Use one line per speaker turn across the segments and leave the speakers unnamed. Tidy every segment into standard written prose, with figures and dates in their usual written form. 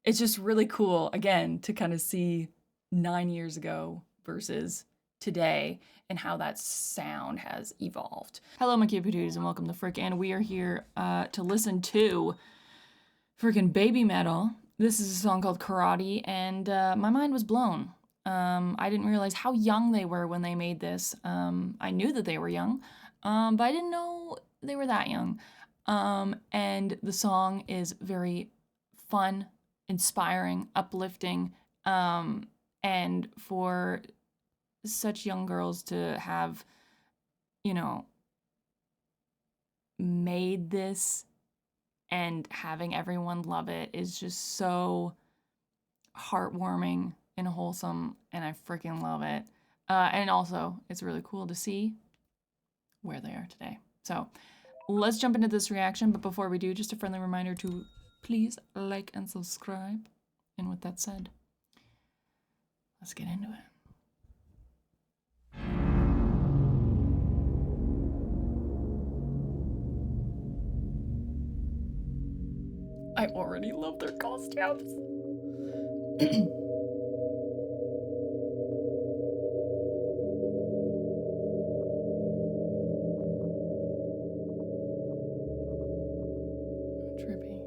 it's just really cool, again, to kind of see 9 years ago versus today and how that sound has evolved. Hello, my cute dudes, and welcome to Frick, and we are here to listen to freaking Babymetal. This is a song called Karate, and my mind was blown. I didn't realize how young they were when they made this. I knew that they were young, but I didn't know they were that young. And the song is very fun, inspiring, uplifting, and for such young girls to have, you know, made this and having everyone love it is just so heartwarming and wholesome, and I freaking love it. And also, it's really cool to see where they are today. So let's jump into this reaction, but before we do, just a friendly reminder to please like and subscribe. And with that said, let's get into it. I already love their costumes. Trippy.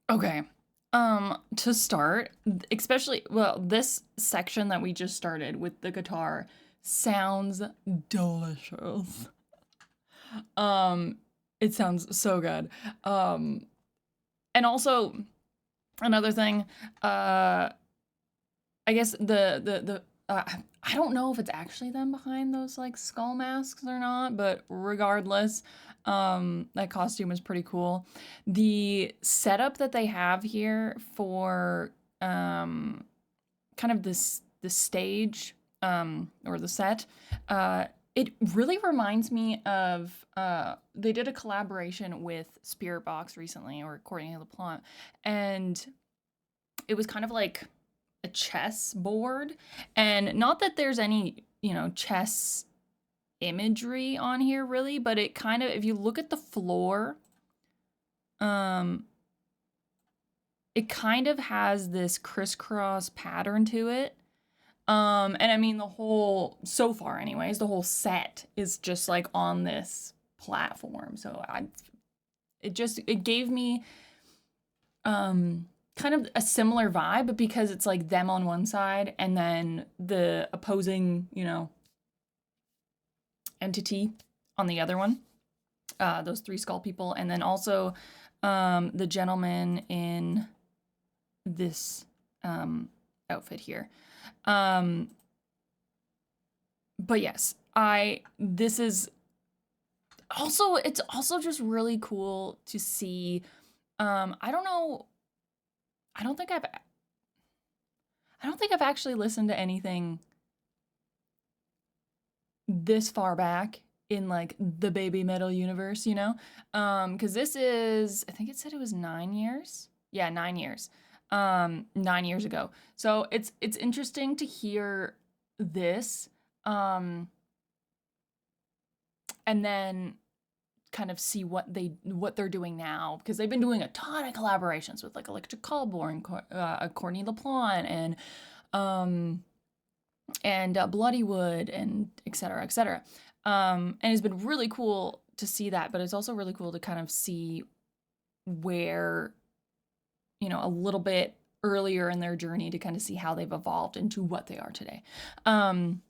Okay. To start, especially, well, this section that we just started with the guitar sounds delicious. It sounds so good. And also another thing, I guess I don't know if it's actually them behind those like skull masks or not, but regardless, that costume is pretty cool. The setup that they have here for kind of the stage or the set, it really reminds me of they did a collaboration with Spirit Box recently, or according to the plot, and it was kind of like a chess board, and not that there's any, chess imagery on here really, but it kind of, if you look at the floor, it kind of has this crisscross pattern to it. And I mean so far anyways, the whole set is just like on this platform. So it gave me kind of a similar vibe, but because it's like them on one side and then the opposing, entity on the other one, those three skull people, and then also the gentleman in this outfit here. But yes, this is also, it's also just really cool to see. I don't know. I don't think I've actually listened to anything this far back in like the Babymetal universe, because this is, I think it said it was 9 years. Yeah, 9 years. 9 years ago. So it's interesting to hear this, um, and then kind of see what they're doing now, because they've been doing a ton of collaborations with like Electric Callboy, Courtney LaPlante, um, and Bloodywood, and et cetera, et cetera. And it's been really cool to see that, but it's also really cool to kind of see where, a little bit earlier in their journey, to kind of see how they've evolved into what they are today. And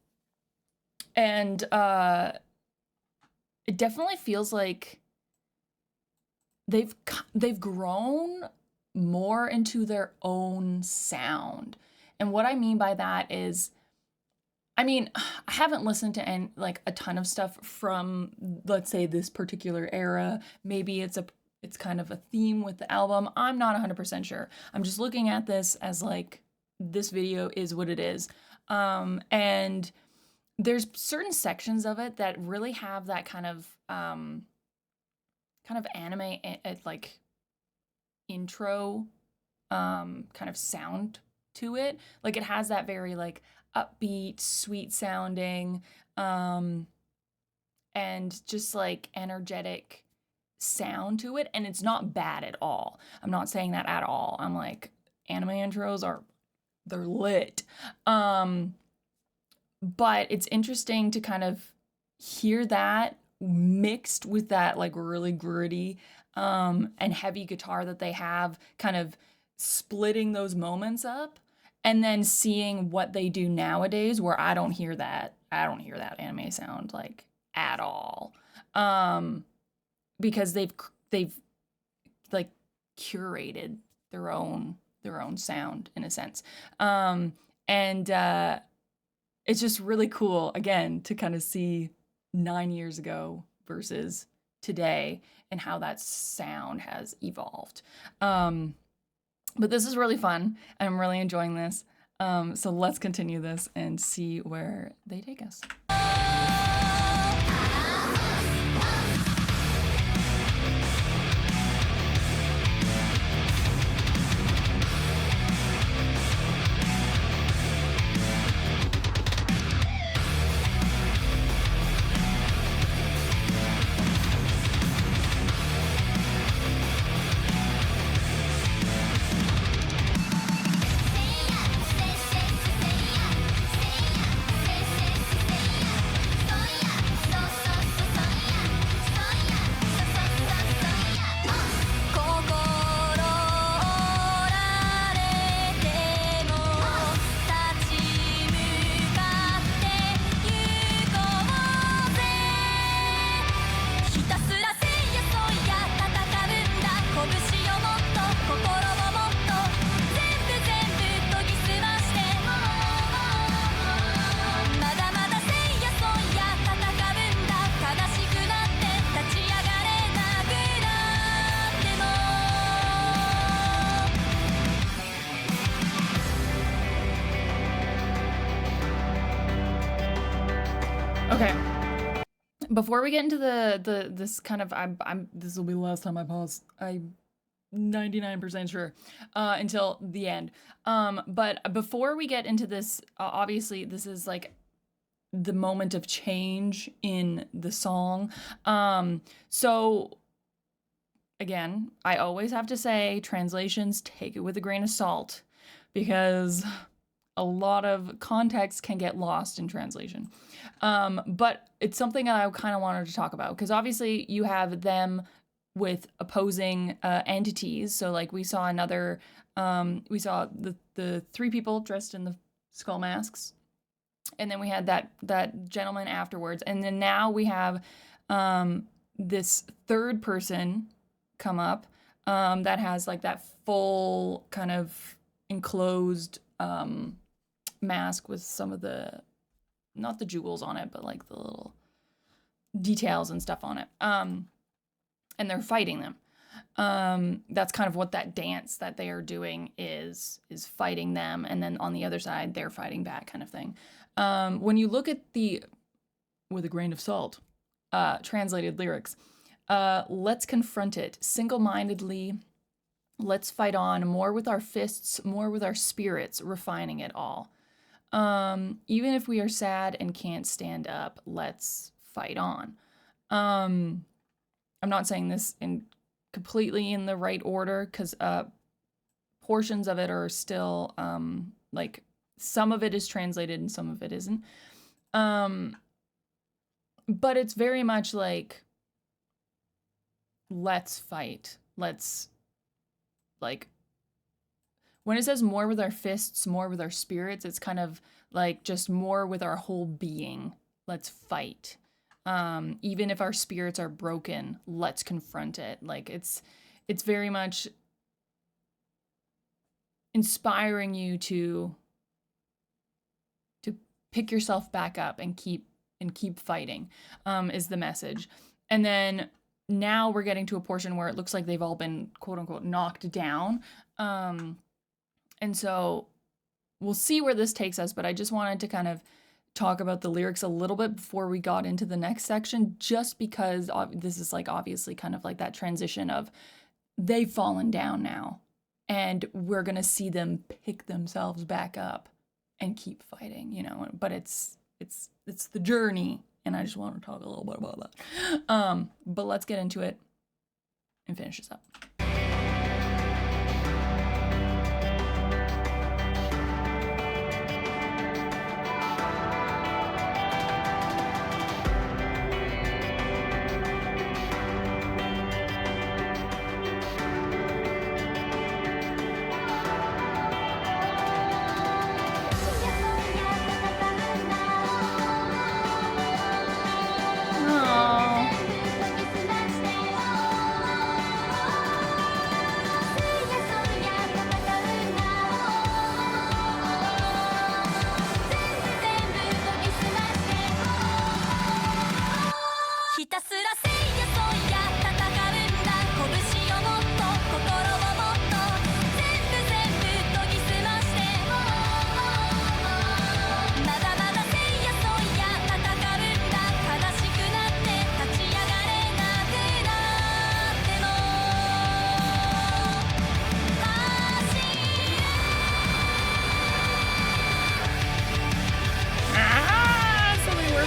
it definitely feels like they've grown more into their own sound. And what I mean by that is, I mean, I haven't listened to like a ton of stuff from, let's say, this particular era. Maybe it's kind of a theme with the album. I'm not 100% sure. I'm just looking at this as like, this video is what it is. And there's certain sections of it that really have that kind of anime like intro kind of sound to it. Like, it has that very like upbeat, sweet sounding, and just like energetic sound to it, and it's not bad at all. I'm not saying that at all. I'm like, anime intros they're lit. But it's interesting to kind of hear that mixed with that like really gritty and heavy guitar that they have, kind of splitting those moments up, and then seeing what they do nowadays, where I don't hear that anime sound like at all. Because they've like curated their own sound in a sense. And it's just really cool, again, to kind of see 9 years ago versus today, and how that sound has evolved. But this is really fun, and I'm really enjoying this. So let's continue this and see where they take us. Okay. Before we get into this kind of, this will be the last time I pause. I'm 99% sure until the end. But before we get into this, obviously this is like the moment of change in the song. So again, I always have to say, translations, take it with a grain of salt, because a lot of context can get lost in translation. But it's something I kind of wanted to talk about, because obviously you have them with opposing entities. So like we saw we saw the three people dressed in the skull masks, and then we had that gentleman afterwards, and then now we have this third person come up that has like that full kind of enclosed mask with some of the, not the jewels on it, but like the little details and stuff on it. And they're fighting them. That's kind of what that dance that they are doing is fighting them, and then on the other side they're fighting back, kind of thing. When you look at the, with a grain of salt, translated lyrics, let's confront it single-mindedly, Let's fight on, more with our fists, more with our spirits, refining it all. Even if we are sad and can't stand up, let's fight on. I'm not saying this in completely in the right order, because portions of it are still like some of it is translated and some of it isn't. But it's very much like, let's fight. Let's, like, when it says more with our fists, more with our spirits, it's kind of like just more with our whole being. Let's fight. Even if our spirits are broken, let's confront it. Like, it's very much inspiring you to pick yourself back up and keep fighting, is the message. And then now we're getting to a portion where it looks like they've all been quote unquote knocked down. And so we'll see where this takes us, but I just wanted to kind of talk about the lyrics a little bit before we got into the next section, just because this is like obviously kind of like that transition of they've fallen down now and we're going to see them pick themselves back up and keep fighting, you know, but it's the journey, and I just want to talk a little bit about that. But let's get into it and finish this up.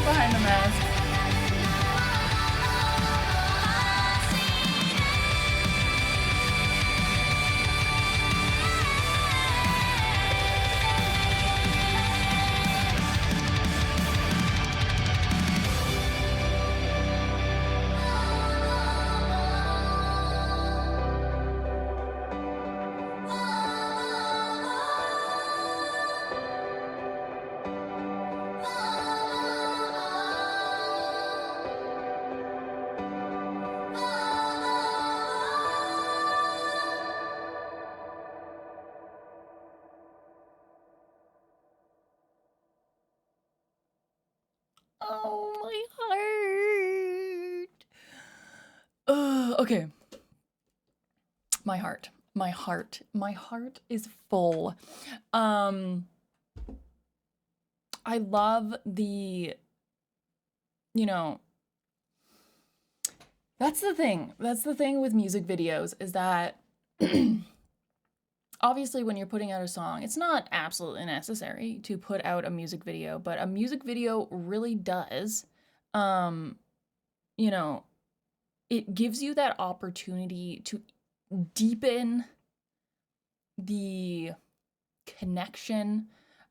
Behind the mask. Oh, my heart. Okay. My heart is full. I love the, you know, that's the thing with music videos, is that obviously when you're putting out a song, it's not absolutely necessary to put out a music video, but a music video really does, you know, it gives you that opportunity to deepen the connection,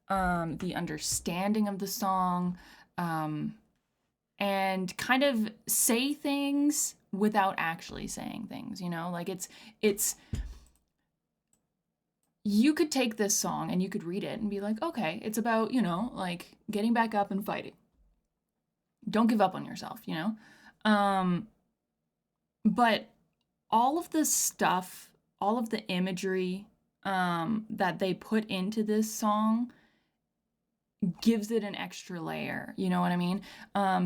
the understanding of the song, and kind of say things without actually saying things, you know? Like, it's you could take this song and you could read it and be like, okay, it's about, you know, like getting back up and fighting. Don't give up on yourself, you know? But all of the stuff, all of the imagery that they put into this song gives it an extra layer, you know what I mean?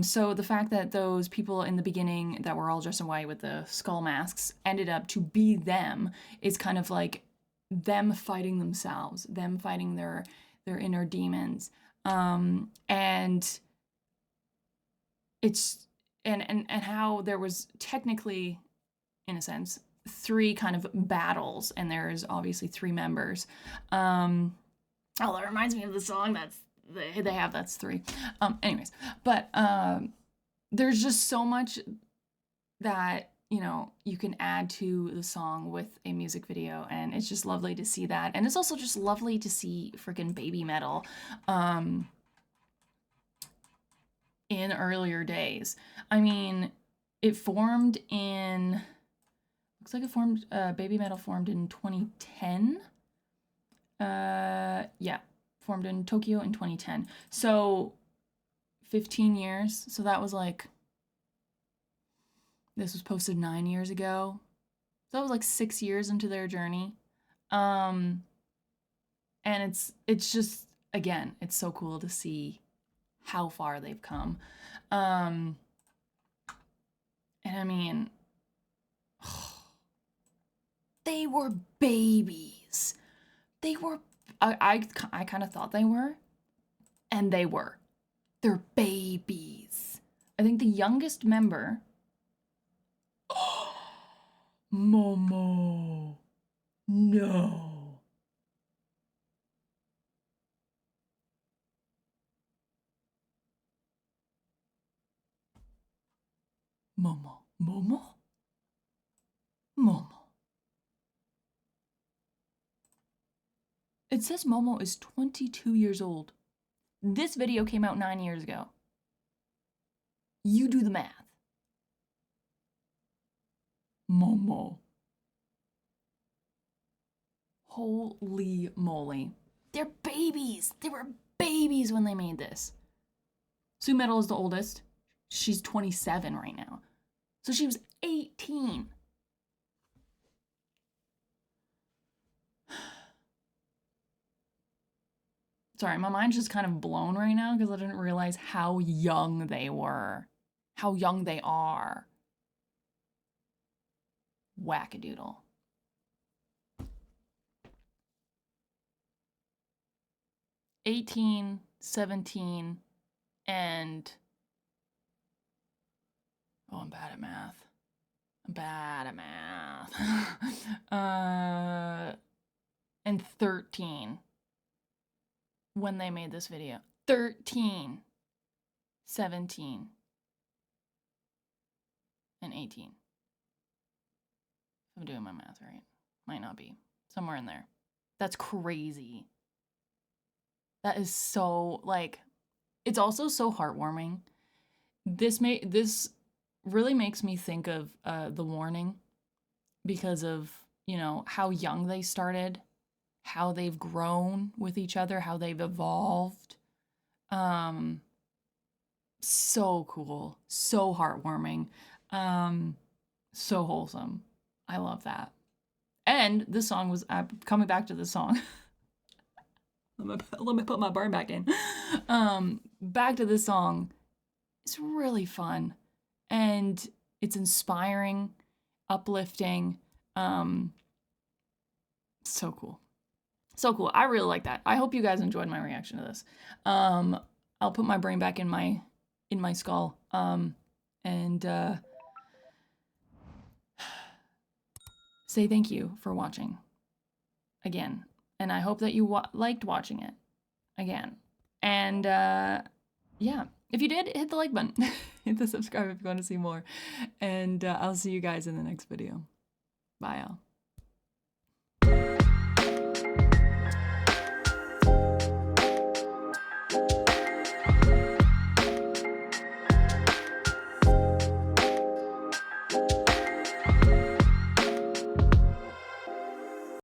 So the fact that those people in the beginning that were all dressed in white with the skull masks ended up to be them is kind of like them fighting themselves, them fighting their inner demons. And it's and how there was technically, in a sense, three kind of battles, and there's obviously three members. Oh, that reminds me of the song they have. That's three. Anyways, but there's just so much that you can add to the song with a music video, and it's just lovely to see that. And it's also just lovely to see freaking Babymetal in earlier days. I mean, it formed in, looks like it formed, Babymetal formed in 2010. Yeah, formed in Tokyo in 2010. So 15 years. So that was like, this was posted 9 years ago. So that was like 6 years into their journey. And it's just, again, it's so cool to see how far they've come. And I mean, they were babies. They were, I kind of thought they were, and they were. They're babies. I think the youngest member, Momo, no. Momo, Momo, Momo. It says Momo is 22 years old. This video came out 9 years ago. You do the math. Momo. Holy moly. They're babies. They were babies when they made this. Babymetal is the oldest. She's 27 right now. So she was 18. Sorry, my mind's just kind of blown right now because I didn't realize how young they were. How young they are. Wackadoodle. "18, 17, and..." Oh, I'm bad at math. I'm bad at math. And 13 when they made this video. 13, 17, and 18. I'm doing my math right. Might not be. Somewhere in there. That's crazy. That is so, like, it's also so heartwarming. This really makes me think of The Warning because of, how young they started, how they've grown with each other, how they've evolved. So cool, so heartwarming, so wholesome. I love that. And this song was, coming back to this song. Let me put my burn back in. Back to this song. It's really fun. And it's inspiring, uplifting. So cool. So cool. I really like that. I hope you guys enjoyed my reaction to this. I'll put my brain back in my skull. And say thank you for watching again. And I hope that you liked watching it again. And yeah, if you did, hit the like button. Hit the subscribe if you want to see more. And I'll see you guys in the next video. Bye, y'all.